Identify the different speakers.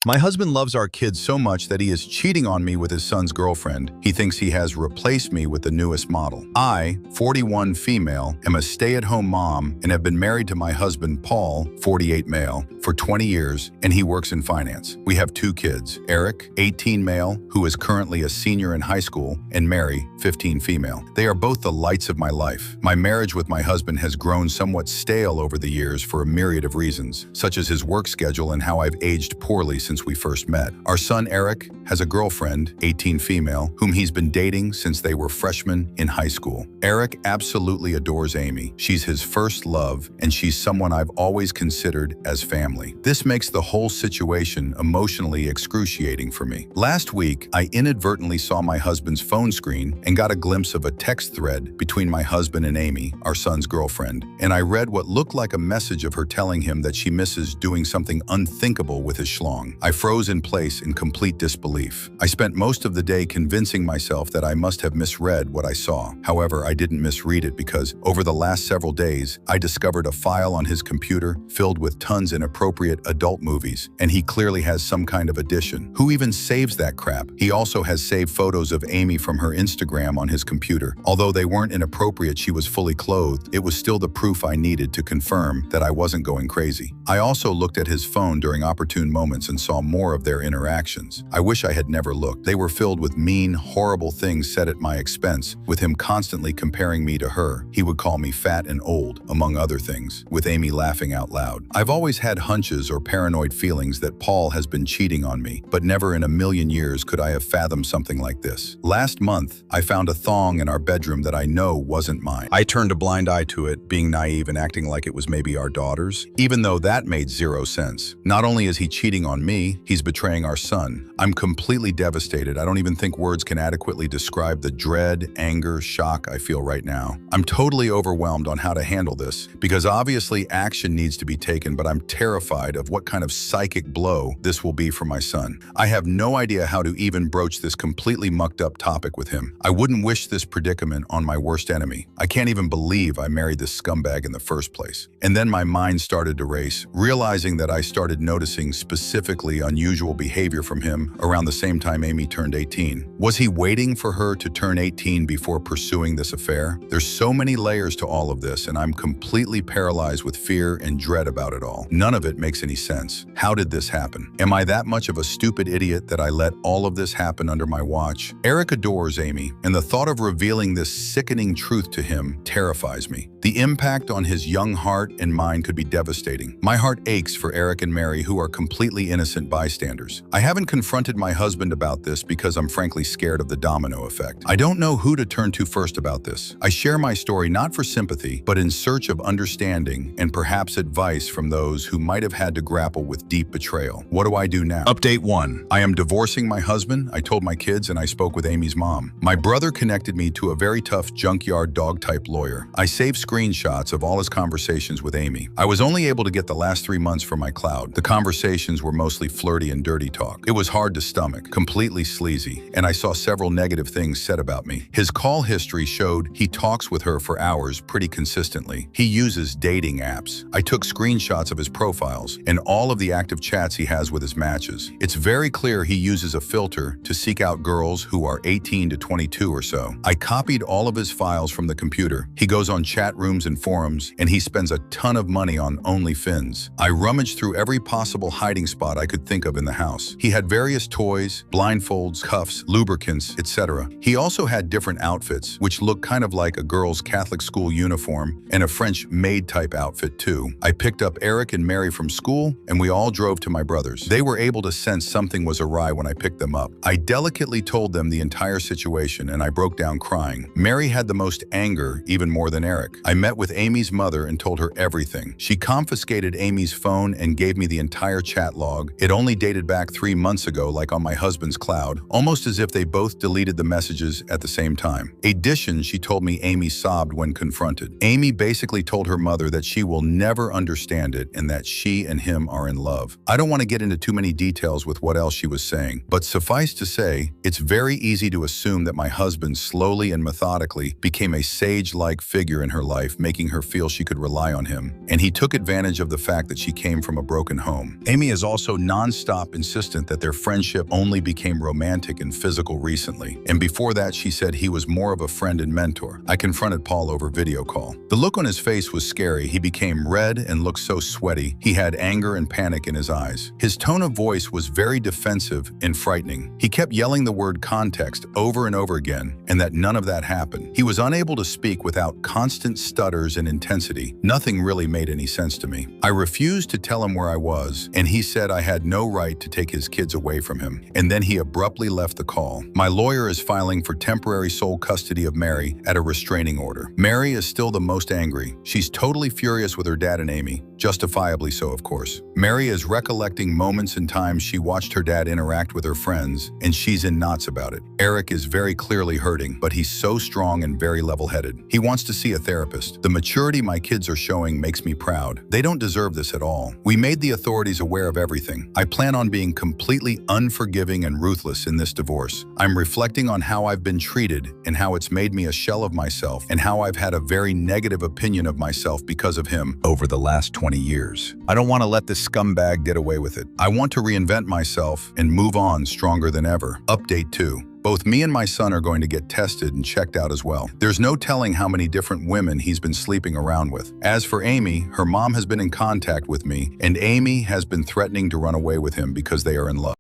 Speaker 1: My husband loves our kids so much that he is cheating on me with his son's girlfriend. He thinks he has replaced me with the newest model. I, 41 female, am a stay-at-home mom and have been married to my husband, Paul, 48 male, for 20 years, and he works in finance. We have 2 kids, Eric, 18 male, who is currently a senior in high school, and Mary, 15 female. They are both the lights of my life. My marriage with my husband has grown somewhat stale over the years for a myriad of reasons, such as his work schedule and how I've aged poorly since we first met. Our son, Eric, has a girlfriend, 18 female, whom he's been dating since they were freshmen in high school. Eric absolutely adores Amy. She's his first love, and she's someone I've always considered as family. This makes the whole situation emotionally excruciating for me. Last week, I inadvertently saw my husband's phone screen and got a glimpse of a text thread between my husband and Amy, our son's girlfriend, and I read what looked like a message of her telling him that she misses doing something unthinkable with his schlong. I froze in place in complete disbelief. I spent most of the day convincing myself that I must have misread what I saw. However, I didn't misread it because over the last several days, I discovered a file on his computer filled with tons inappropriate adult movies, and he clearly has some kind of addiction. Who even saves that crap? He also has saved photos of Amy from her Instagram on his computer. Although they weren't inappropriate, she was fully clothed, it was still the proof I needed to confirm that I wasn't going crazy. I also looked at his phone during opportune moments and saw more of their interactions. I wish I had never looked. They were filled with mean, horrible things said at my expense, with him constantly comparing me to her. He would call me fat and old, among other things, with Amy laughing out loud. I've always had hunches or paranoid feelings that Paul has been cheating on me, but never in a million years could I have fathomed something like this. Last month, I found a thong in our bedroom that I know wasn't mine. I turned a blind eye to it, being naive and acting like it was maybe our daughter's, even though that made zero sense. Not only is he cheating on me, he's betraying our son. I'm completely devastated. I don't even think words can adequately describe the dread, anger, shock I feel right now. I'm totally overwhelmed on how to handle this because obviously action needs to be taken, but I'm terrified of what kind of psychic blow this will be for my son. I have no idea how to even broach this completely mucked up topic with him. I wouldn't wish this predicament on my worst enemy. I can't even believe I married this scumbag in the first place. And then my mind started to race, realizing that I started noticing specifically unusual behavior from him around the same time Amy turned 18. Was he waiting for her to turn 18 before pursuing this affair? There's so many layers to all of this, and I'm completely paralyzed with fear and dread about it all. None of it makes any sense. How did this happen? Am I that much of a stupid idiot that I let all of this happen under my watch? Eric adores Amy, and the thought of revealing this sickening truth to him terrifies me. The impact on his young heart and mind could be devastating. My heart aches for Eric and Mary, who are completely innocent bystanders. I haven't confronted my husband about this because I'm frankly scared of the domino effect. I don't know who to turn to first about this. I share my story not for sympathy, but in search of understanding and perhaps advice from those who might have had to grapple with deep betrayal. What do I do now? Update 1. I am divorcing my husband. I told my kids and I spoke with Amy's mom. My brother connected me to a very tough junkyard dog-type lawyer. I saved screenshots of all his conversations with Amy. I was only able to get the last 3 months from my cloud. The conversations were mostly flirty and dirty talk. It was hard to stomach, completely sleazy, and I saw several negative things said about me. His call history showed he talks with her for hours pretty consistently. He uses dating apps. I took screenshots of his profiles and all of the active chats he has with his matches. It's very clear he uses a filter to seek out girls who are 18 to 22 or so. I copied all of his files from the computer. He goes on chat rooms and forums, and he spends a ton of money on OnlyFins. I rummaged through every possible hiding spot I could think of in the house. He had various toys, blindfolds, cuffs, lubricants, etc. He also had different outfits, which looked kind of like a girl's Catholic school uniform and a French maid-type outfit too. I picked up Eric and Mary from school, and we all drove to my brother's. They were able to sense something was awry when I picked them up. I delicately told them the entire situation, and I broke down crying. Mary had the most anger, even more than Eric. I met with Amy's mother and told her everything. She confiscated Amy's phone and gave me the entire chat log. It only dated back 3 months ago, like on my husband's cloud, almost as if they both deleted the messages at the same time. In addition, she told me Amy sobbed when confronted. Amy basically told her mother that she will never understand it and that she and him are in love. I don't want to get into too many details with what else she was saying, but suffice to say, it's very easy to assume that my husband slowly and methodically became a sage-like figure in her life, making her feel she could rely on him, and he took advantage of the fact that she came from a broken home. Amy is also not nonstop insistent that their friendship only became romantic and physical recently. And before that, she said he was more of a friend and mentor. I confronted Paul over video call. The look on his face was scary. He became red and looked so sweaty. He had anger and panic in his eyes. His tone of voice was very defensive and frightening. He kept yelling the word context over and over again, and that none of that happened. He was unable to speak without constant stutters and intensity. Nothing really made any sense to me. I refused to tell him where I was, and he said I had no right to take his kids away from him. And then he abruptly left the call. My lawyer is filing for temporary sole custody of Mary at a restraining order. Mary is still the most angry. She's totally furious with her dad and Amy, justifiably so, of course. Mary is recollecting moments and times she watched her dad interact with her friends, and she's in knots about it. Eric is very clearly hurting, but he's so strong and very level-headed. He wants to see a therapist. The maturity my kids are showing makes me proud. They don't deserve this at all. We made the authorities aware of everything. I plan on being completely unforgiving and ruthless in this divorce. I'm reflecting on how I've been treated and how it's made me a shell of myself and how I've had a very negative opinion of myself because of him over the last 20 years. I don't want to let this scumbag get away with it. I want to reinvent myself and move on stronger than ever. Update 2. Both me and my son are going to get tested and checked out as well. There's no telling how many different women he's been sleeping around with. As for Amy, her mom has been in contact with me, and Amy has been threatening to run away with him because they are in love.